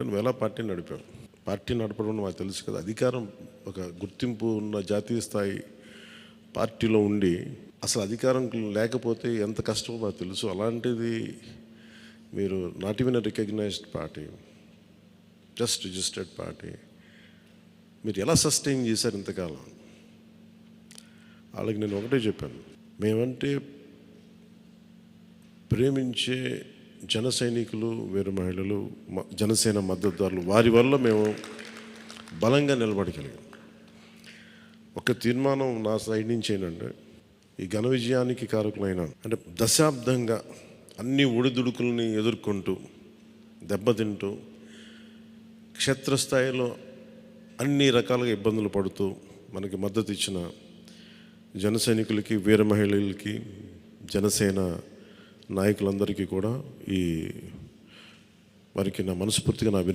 నువ్వు ఎలా party నడిపావు? Party నడపడం మాకు తెలుసు కదా. అధికారం ఒక గుర్తింపు ఉన్న జాతీయ స్థాయి పార్టీలో ఉండి అసలు అధికారం లేకపోతే ఎంత కష్టమో మాకు తెలుసు. అలాంటిది మీరు not even recognised party, just registered party, మీరు ఎలా సస్టైన్ చేశారు ఇంతకాలం? వాళ్ళకి నేను ఒకటే చెప్పాను, మేమంటే ప్రేమించే జన సైనికులు, వీర మహిళలు, జనసేన మద్దతుదారులు, వారి వల్ల మేము బలంగా నిలబడగలిగాం. ఒక తీర్మానం నా సైడ్ నుంచి ఏంటంటే, ఈ ఘన విజయానికి కారకులైన అంటే దశాబ్దంగా అన్ని ఒడిదుడుకుల్ని ఎదుర్కొంటూ దెబ్బతింటూ క్షేత్రస్థాయిలో అన్ని రకాలుగా ఇబ్బందులు పడుతూ మనకి మద్దతు ఇచ్చిన జన సైనికులకి, వీర మహిళలకి, జనసేన నాయకులందరికీ కూడా వారికి నా మనస్ఫూర్తిగా నా